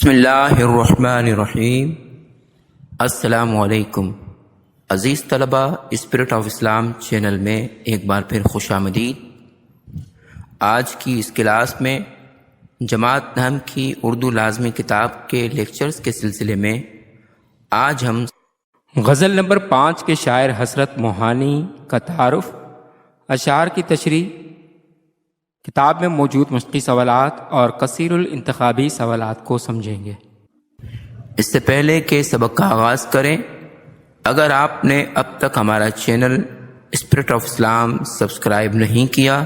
بسم اللہ الرحمن الرحیم۔ السلام علیکم عزیز طلبہ، اسپرٹ آف اسلام چینل میں ایک بار پھر خوش آمدید۔ آج کی اس کلاس میں جماعت نحم کی اردو لازمی کتاب کے لیکچرز کے سلسلے میں آج ہم غزل نمبر 5 کے شاعر حسرت موہانی کا تعارف، اشعار کی تشریح، کتاب میں موجود مشقی سوالات اور کثیر الانتخابی سوالات کو سمجھیں گے۔ اس سے پہلے کہ سبق کا آغاز کریں، اگر آپ نے اب تک ہمارا channel spirit of Islam subscribe نہیں کیا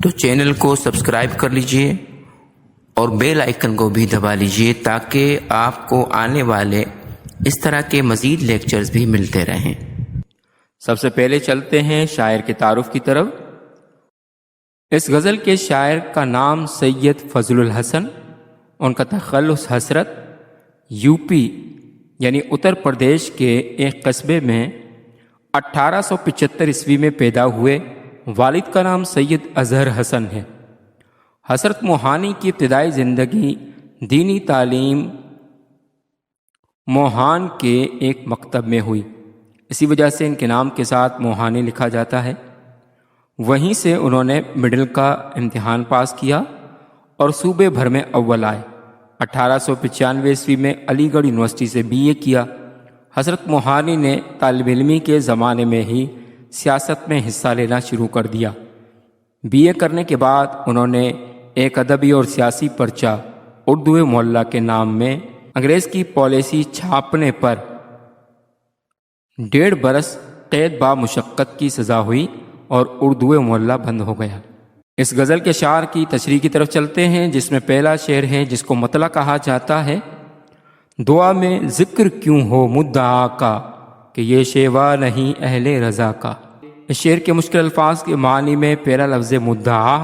تو چینل کو سبسکرائب کر لیجئے اور بیل آئیکن کو بھی دبا لیجئے تاکہ آپ کو آنے والے اس طرح کے مزید لیکچرز بھی ملتے رہیں۔ سب سے پہلے چلتے ہیں شاعر کے تعارف کی طرف۔ اس غزل کے شاعر کا نام سید فضل الحسن، ان کا تخلص حسرت، یو پی یعنی اتر پردیش کے ایک قصبے میں 1875 عیسوی میں پیدا ہوئے۔ والد کا نام سید اظہر حسن ہے۔ حسرت موہانی کی ابتدائی زندگی دینی تعلیم موہان کے ایک مکتب میں ہوئی، اسی وجہ سے ان کے نام کے ساتھ موہانی لکھا جاتا ہے۔ وہیں سے انہوں نے مڈل کا امتحان پاس کیا اور صوبے بھر میں اول آئے۔ 1895 عیسوی میں علی گڑھ یونیورسٹی سے BA کیا۔ حسرت موہانی نے طالب علمی کے زمانے میں ہی سیاست میں حصہ لینا شروع کر دیا۔ BA کرنے کے بعد انہوں نے ایک ادبی اور سیاسی پرچہ اردو معلیٰ کے نام میں انگریز کی پالیسی چھاپنے پر 1.5 برس قید با مشقت کی سزا ہوئی اور اردو معلیٰ بند ہو گیا۔ اس غزل کے شعر کی تشریح کی طرف چلتے ہیں، جس میں پہلا شعر ہے جس کو مطلع کہا جاتا ہے۔ دعا میں ذکر کیوں ہو مدعا کا کہ یہ شیوا نہیں اہل رضا کا۔ اس شعر کے مشکل الفاظ کے معنی میں پہلا لفظ مدعا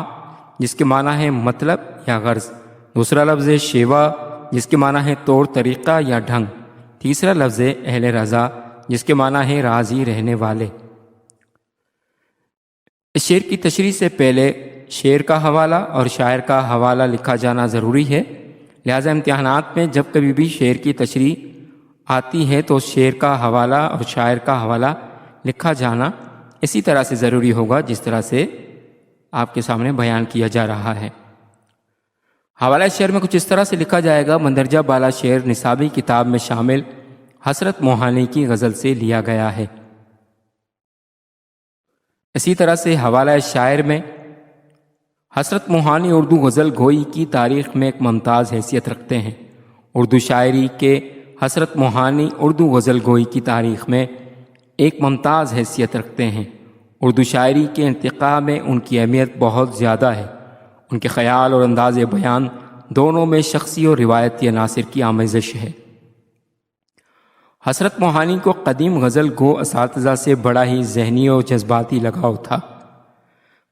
جس کے معنی ہے مطلب یا غرض، دوسرا لفظ شیوا جس کے معنی ہے طور طریقہ یا ڈھنگ، تیسرا لفظ اہل رضا جس کے معنی ہے راضی رہنے والے۔ اس شعر کی تشریح سے پہلے شعر کا حوالہ اور شاعر کا حوالہ لکھا جانا ضروری ہے، لہذا امتحانات میں جب کبھی بھی شعر کی تشریح آتی ہے تو شعر کا حوالہ اور شاعر کا حوالہ لکھا جانا اسی طرح سے ضروری ہوگا جس طرح سے آپ کے سامنے بیان کیا جا رہا ہے۔ حوالہ شعر میں کچھ اس طرح سے لکھا جائے گا: مندرجہ بالا شعر نصابی کتاب میں شامل حسرت موہانی کی غزل سے لیا گیا ہے۔ اسی طرح سے حوالہ شاعر میں حسرت موہانی اردو غزل گوئی کی تاریخ میں ایک ممتاز حیثیت رکھتے ہیں۔ اردو شاعری کے حسرت موہانی اردو غزل گوئی کی تاریخ میں ایک ممتاز حیثیت رکھتے ہیں۔ اردو شاعری کے ارتقاء میں ان کی اہمیت بہت زیادہ ہے۔ ان کے خیال اور انداز بیان دونوں میں شخصی اور روایتی عناصر کی آمیزش ہے۔ حسرت موہانی کو قدیم غزل گو اساتذہ سے بڑا ہی ذہنی اور جذباتی لگاؤ تھا۔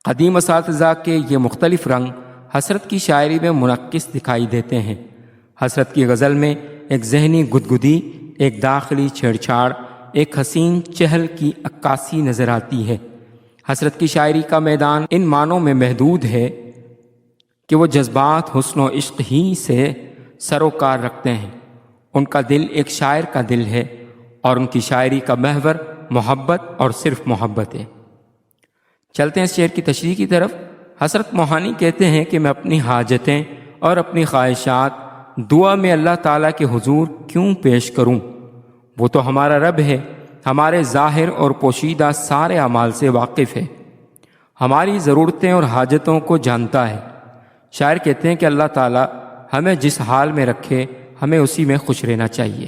قدیم اساتذہ کے یہ مختلف رنگ حسرت کی شاعری میں منعکس دکھائی دیتے ہیں۔ حسرت کی غزل میں ایک ذہنی گدگدی، ایک داخلی چھیڑ چھاڑ، ایک حسین چہل کی عکاسی نظر آتی ہے۔ حسرت کی شاعری کا میدان ان معنوں میں محدود ہے کہ وہ جذبات حسن و عشق ہی سے سروکار رکھتے ہیں۔ ان کا دل ایک شاعر کا دل ہے اور ان کی شاعری کا محور محبت اور صرف محبت ہے۔ چلتے ہیں اس شعر کی تشریح کی طرف۔ حسرت موہانی کہتے ہیں کہ میں اپنی حاجتیں اور اپنی خواہشات دعا میں اللہ تعالیٰ کے حضور کیوں پیش کروں؟ وہ تو ہمارا رب ہے، ہمارے ظاہر اور پوشیدہ سارے اعمال سے واقف ہے، ہماری ضرورتیں اور حاجتوں کو جانتا ہے۔ شاعر کہتے ہیں کہ اللہ تعالیٰ ہمیں جس حال میں رکھے ہمیں اسی میں خوش رہنا چاہیے۔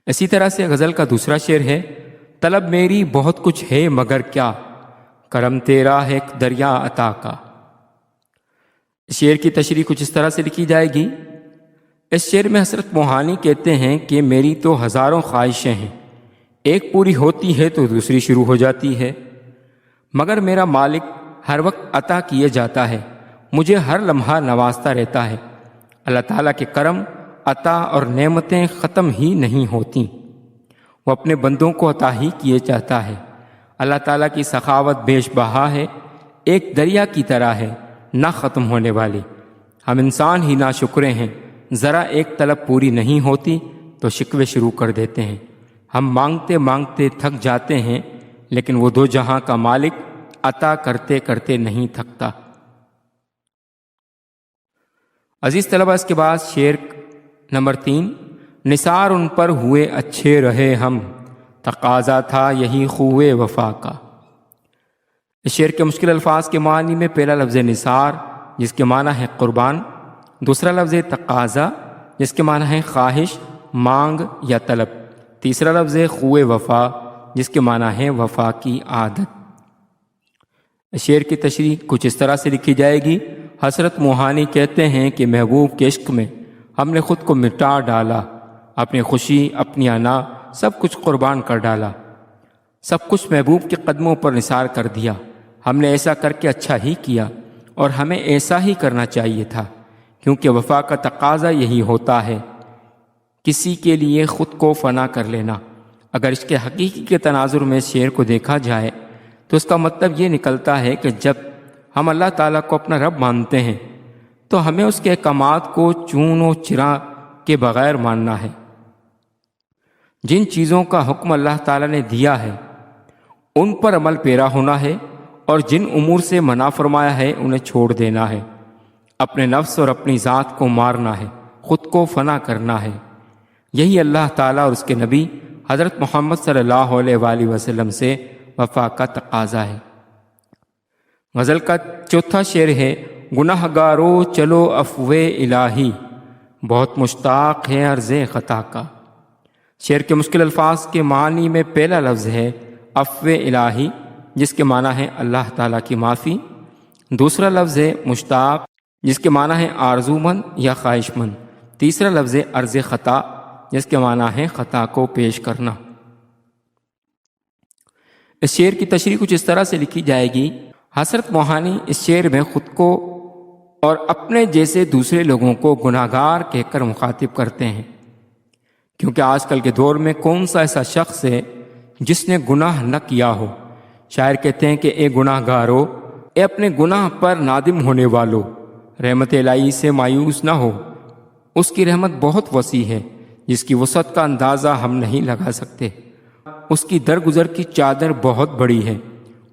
اسی طرح سے غزل کا دوسرا شعر ہے: طلب میری بہت کچھ ہے مگر کیا، کرم تیرا ہے ایک دریا عطا کا۔ شعر کی تشریح کچھ اس طرح سے لکھی جائے گی۔ اس شعر میں حسرت موہانی کہتے ہیں کہ میری تو ہزاروں خواہشیں ہیں، ایک پوری ہوتی ہے تو دوسری شروع ہو جاتی ہے، مگر میرا مالک ہر وقت عطا کیے جاتا ہے، مجھے ہر لمحہ نوازتا رہتا ہے۔ اللہ تعالیٰ کے کرم، عطا اور نعمتیں ختم ہی نہیں ہوتیں، وہ اپنے بندوں کو عطا ہی کیے جاتا ہے۔ اللہ تعالیٰ کی سخاوت بیش بہا ہے، ایک دریا کی طرح ہے، نہ ختم ہونے والی۔ ہم انسان ہی ناشکرے ہیں، ذرا ایک طلب پوری نہیں ہوتی تو شکوے شروع کر دیتے ہیں۔ ہم مانگتے مانگتے تھک جاتے ہیں، لیکن وہ دو جہاں کا مالک عطا کرتے کرتے نہیں تھکتا۔ عزیز طلبہ، اس کے بعد شعر نمبر 3، نثار ان پر ہوئے اچھے رہے ہم، تقاضا تھا یہی خوئے وفا کا۔ اس شعر کے مشکل الفاظ کے معنی میں پہلا لفظ نثار جس کے معنی ہے قربان، دوسرا لفظ تقاضا جس کے معنی ہے خواہش، مانگ یا طلب، تیسرا لفظ خوئے وفا جس کے معنی ہے وفا کی عادت۔ اس شعر کی تشریح کچھ اس طرح سے لکھی جائے گی۔ حضرت موہانی کہتے ہیں کہ محبوب کے عشق میں ہم نے خود کو مٹا ڈالا، اپنی خوشی، اپنی انا، سب کچھ قربان کر ڈالا، سب کچھ محبوب کے قدموں پر نثار کر دیا۔ ہم نے ایسا کر کے اچھا ہی کیا اور ہمیں ایسا ہی کرنا چاہیے تھا، کیونکہ وفا کا تقاضا یہی ہوتا ہے، کسی کے لیے خود کو فنا کر لینا۔ اگر اس کے حقیقی کے تناظر میں اس شعر کو دیکھا جائے تو اس کا مطلب یہ نکلتا ہے کہ جب ہم اللہ تعالیٰ کو اپنا رب مانتے ہیں تو ہمیں اس کے احکامات کو چون و چرا کے بغیر ماننا ہے۔ جن چیزوں کا حکم اللہ تعالیٰ نے دیا ہے ان پر عمل پیرا ہونا ہے، اور جن امور سے منع فرمایا ہے انہیں چھوڑ دینا ہے۔ اپنے نفس اور اپنی ذات کو مارنا ہے، خود کو فنا کرنا ہے۔ یہی اللہ تعالیٰ اور اس کے نبی حضرت محمد صلی اللہ علیہ وآلہ وسلم سے وفا کا تقاضا ہے۔ غزل کا چوتھا شعر ہے، گناہ گارو چلو افو الہی، بہت مشتاق ہے عرض خطا کا۔ شعر کے مشکل الفاظ کے معنی میں پہلا لفظ ہے افو الہی جس کے معنی ہے اللہ تعالیٰ کی معافی، دوسرا لفظ ہے مشتاق جس کے معنی ہے آرزو مند یا خواہش مند، تیسرا لفظ ہے عرض خطا جس کے معنی ہے خطا کو پیش کرنا۔ اس شعر کی تشریح کچھ اس طرح سے لکھی جائے گی۔ حضرت موہانی اس شعر میں خود کو اور اپنے جیسے دوسرے لوگوں کو گناہ گار کہہ کر مخاطب کرتے ہیں، کیونکہ آج کل کے دور میں کون سا ایسا شخص ہے جس نے گناہ نہ کیا ہو۔ شاعر کہتے ہیں کہ اے گناہ گارو، اے اپنے گناہ پر نادم ہونے والو، رحمت الہی سے مایوس نہ ہو۔ اس کی رحمت بہت وسیع ہے جس کی وسعت کا اندازہ ہم نہیں لگا سکتے۔ اس کی درگزر کی چادر بہت بڑی ہے،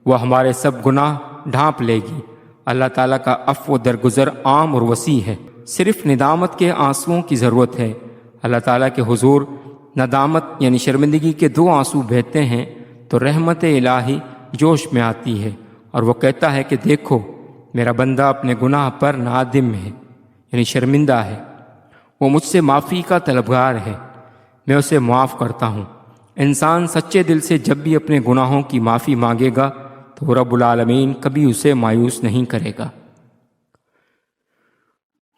وہ ہمارے سب گناہ ڈھانپ لے گی۔ اللہ تعالیٰ کا عفو و درگزر عام اور وسیع ہے، صرف ندامت کے آنسوؤں کی ضرورت ہے۔ اللہ تعالیٰ کے حضور ندامت یعنی شرمندگی کے 2 آنسو بہتے ہیں تو رحمت الہی جوش میں آتی ہے، اور وہ کہتا ہے کہ دیکھو میرا بندہ اپنے گناہ پر نادم ہے، یعنی شرمندہ ہے، وہ مجھ سے معافی کا طلبگار ہے، میں اسے معاف کرتا ہوں۔ انسان سچے دل سے جب بھی اپنے گناہوں کی معافی مانگے گا تو رب العالمین کبھی اسے مایوس نہیں کرے گا۔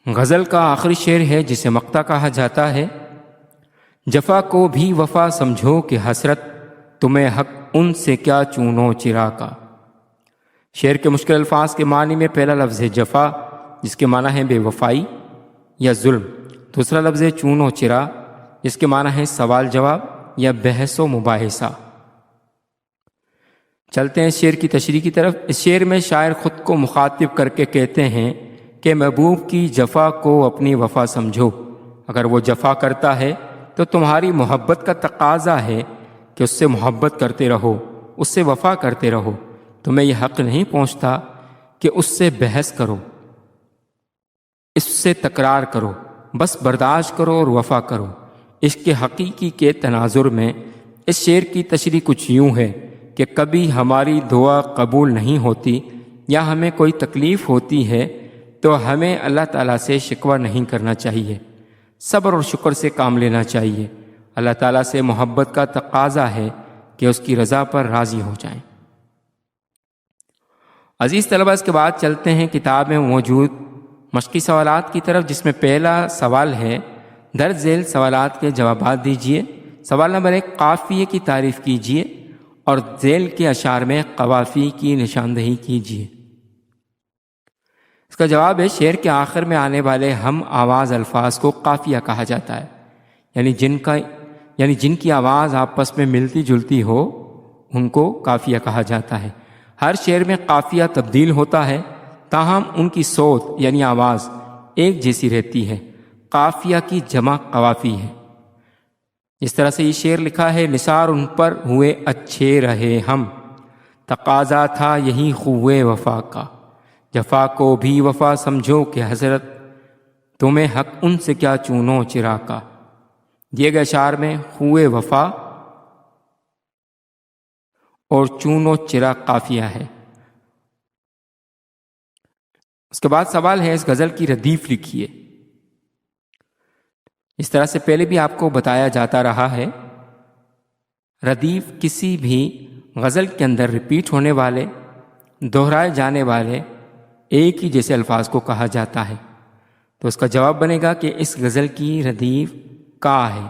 غزل کا آخری شعر ہے جسے مقطع کہا جاتا ہے، جفا کو بھی وفا سمجھو کہ حسرت، تمہیں حق ان سے کیا چونو چرا کا۔ شعر کے مشکل الفاظ کے معنی میں پہلا لفظ ہے جفا جس کے معنی ہے بے وفائی یا ظلم، دوسرا لفظ ہے چون و چرا جس کے معنی ہے سوال جواب یا بحث و مباحثہ۔ چلتے ہیں شعر کی تشریح کی طرف۔ اس شعر میں شاعر خود کو مخاطب کر کے کہتے ہیں کہ محبوب کی جفا کو اپنی وفا سمجھو، اگر وہ جفا کرتا ہے تو تمہاری محبت کا تقاضا ہے کہ اس سے محبت کرتے رہو، اس سے وفا کرتے رہو۔ تمہیں یہ حق نہیں پہنچتا کہ اس سے بحث کرو، اس سے تکرار کرو، بس برداشت کرو اور وفا کرو۔ عشق حقیقی کے تناظر میں اس شعر کی تشریح کچھ یوں ہے کہ کبھی ہماری دعا قبول نہیں ہوتی یا ہمیں کوئی تکلیف ہوتی ہے تو ہمیں اللہ تعالیٰ سے شکوہ نہیں کرنا چاہیے، صبر اور شکر سے کام لینا چاہیے۔ اللہ تعالیٰ سے محبت کا تقاضا ہے کہ اس کی رضا پر راضی ہو جائیں۔ عزیز طلبہ، اس کے بعد چلتے ہیں کتاب میں موجود مشقی سوالات کی طرف، جس میں پہلا سوال ہے درج ذیل سوالات کے جوابات دیجیے۔ سوال نمبر 1، قافیے کی تعریف کیجیے اور ذیل کے اشعار میں قوافی کی نشاندہی کیجیے۔ اس کا جواب ہے شعر کے آخر میں آنے والے ہم آواز الفاظ کو قافیہ کہا جاتا ہے، یعنی جن کی آواز آپس میں ملتی جلتی ہو ان کو قافیہ کہا جاتا ہے۔ ہر شعر میں قافیہ تبدیل ہوتا ہے، تاہم ان کی صوت یعنی آواز ایک جیسی رہتی ہے، قافیہ کی جمع قوافی ہے۔ اس طرح سے یہ شعر لکھا ہے: نثار ان پر ہوئے اچھے رہے ہم، تقاضا تھا یہی خوئے وفا کا، جفا کو بھی وفا سمجھو کہ حضرت، تمہیں حق ان سے کیا چونو چرا کا۔ دیے گئے اشعار میں خوئے وفا اور چونو چرا قافیہ ہے۔ اس کے بعد سوال ہے اس غزل کی ردیف لکھیے۔ اس طرح سے پہلے بھی آپ کو بتایا جاتا رہا ہے، ردیف کسی بھی غزل کے اندر ریپیٹ ہونے والے، دہرائے جانے والے ایک ہی جیسے الفاظ کو کہا جاتا ہے۔ تو اس کا جواب بنے گا کہ اس غزل کی ردیف کا ہے،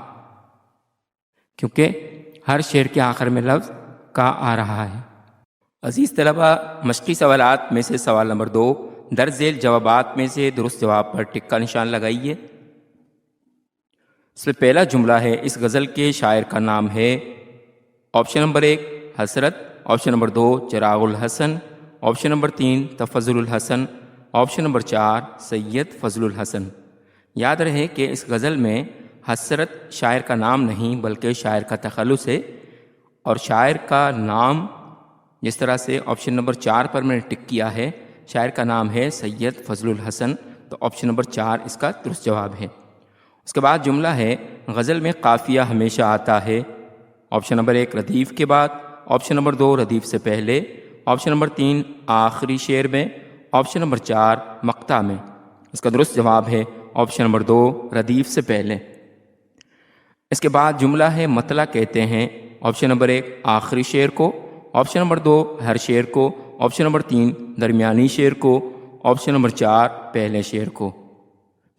کیونکہ ہر شعر کے آخر میں لفظ کا آ رہا ہے۔ عزیز طلبہ، مشقی سوالات میں سے سوال نمبر 2 درج ذیل جوابات میں سے درست جواب پر ٹک کا نشان لگائیے۔ اس میں پہلا جملہ ہے: اس غزل کے شاعر کا نام ہے۔ آپشن نمبر 1 حسرت، آپشن نمبر 2 چراغ الحسن، آپشن نمبر 3 تفضل الحسن، آپشن نمبر 4 سید فضل الحسن۔ یاد رہے کہ اس غزل میں حسرت شاعر کا نام نہیں بلکہ شاعر کا تخلص ہے، اور شاعر کا نام جس طرح سے آپشن نمبر 4 پر میں نے ٹک کیا ہے، شاعر کا نام ہے سید فضل الحسن، تو آپشن نمبر 4 اس کا درست جواب ہے۔ اس کے بعد جملہ ہے: غزل میں قافیہ ہمیشہ آتا ہے۔ آپشن نمبر 1 ردیف کے بعد، آپشن نمبر 2 ردیف سے پہلے، آپشن نمبر 3 آخری شعر میں، آپشن نمبر 4 مقطع میں۔ اس کا درست جواب ہے آپشن نمبر 2 ردیف سے پہلے۔ اس کے بعد جملہ ہے: مطلع کہتے ہیں۔ آپشن نمبر 1 آخری شعر کو، آپشن نمبر 2 ہر شعر کو، آپشن نمبر 3 درمیانی شعر کو، آپشن نمبر 4 پہلے شعر کو۔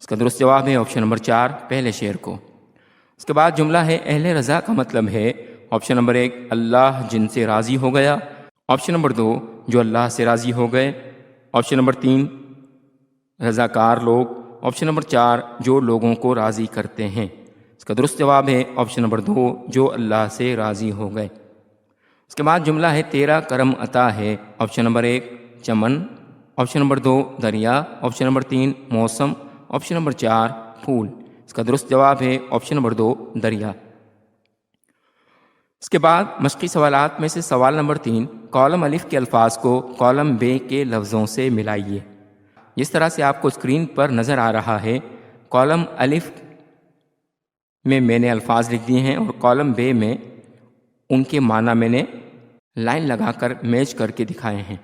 اس کا درست جواب ہے آپشن نمبر 4 پہلے شعر کو۔ اس کے بعد جملہ ہے: اہل رضا کا مطلب ہے۔ آپشن نمبر 1 اللہ جن سے راضی ہو گیا، آپشن نمبر 2 جو اللہ سے راضی ہو گئے، آپشن نمبر 3 رضاکار لوگ، آپشن نمبر 4 جو لوگوں کو راضی کرتے ہیں۔ اس کا درست جواب ہے آپشن نمبر 2 جو اللہ سے راضی ہو گئے۔ اس کے بعد جملہ ہے: تیرا کرم عطا ہے۔ آپشن نمبر 1 چمن، آپشن نمبر 2 دریا، آپشن نمبر 3 موسم، آپشن نمبر 4 پھول۔ اس کا درست جواب ہے آپشن نمبر 2 دریا۔ اس کے بعد مشقی سوالات میں سے سوال نمبر 3 کالم الف کے الفاظ کو کالم بے کے لفظوں سے ملائیے۔ جس طرح سے آپ کو اسکرین پر نظر آ رہا ہے، کالم الف میں نے الفاظ لکھ دیے ہیں اور کالم بے میں ان کے معنی میں نے لائن لگا کر میچ کر کے دکھائے ہیں۔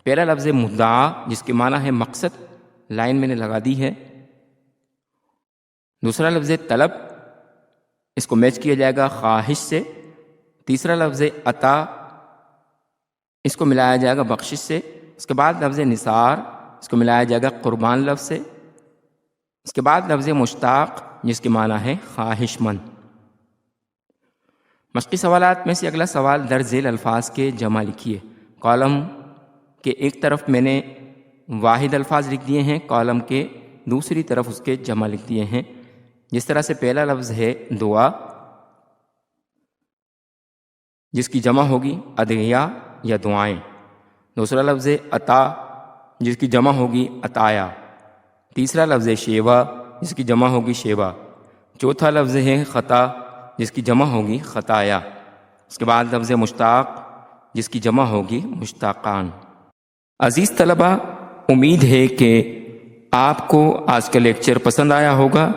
پہلا لفظ مدعا جس کے معنی ہے مقصد، لائن میں نے لگا دی ہے۔ دوسرا لفظ طلب، اس کو میچ کیا جائے گا خواہش سے۔ تیسرا لفظ عطا، اس کو ملایا جائے گا بخشش سے۔ اس کے بعد لفظ نثار، اس کو ملایا جائے گا قربان لفظ سے۔ اس کے بعد لفظ مشتاق جس کے معنی ہے خواہش مند۔ مشقی سوالات میں سے اگلا سوال درج ذیل الفاظ کے جمع لکھیے۔ کالم کے ایک طرف میں نے واحد الفاظ لکھ دیے ہیں، کالم کے دوسری طرف اس کے جمع لکھ دیے ہیں۔ جس طرح سے پہلا لفظ ہے دعا، جس کی جمع ہوگی ادعیہ یا دعائیں۔ دوسرا لفظ عطا جس کی جمع ہوگی عطایا۔ تیسرا لفظ شیوا جس کی جمع ہوگی شیوا۔ چوتھا لفظ ہے خطا جس کی جمع ہوگی خطایا۔ اس کے بعد لفظ مشتاق جس کی جمع ہوگی مشتاقان۔ عزیز طلبہ، امید ہے کہ آپ کو آج کا لیکچر پسند آیا ہوگا۔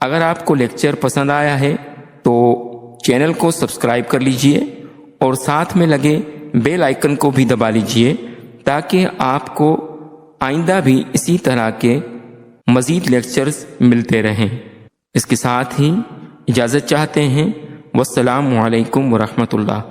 اگر آپ کو لیکچر پسند آیا ہے تو چینل کو سبسکرائب کر لیجئے اور ساتھ میں لگے بیل آئیکن کو بھی دبا لیجئے تاکہ آپ کو آئندہ بھی اسی طرح کے مزید لیکچرز ملتے رہیں۔ اس کے ساتھ ہی اجازت چاہتے ہیں۔ والسلام علیکم ورحمۃ اللہ۔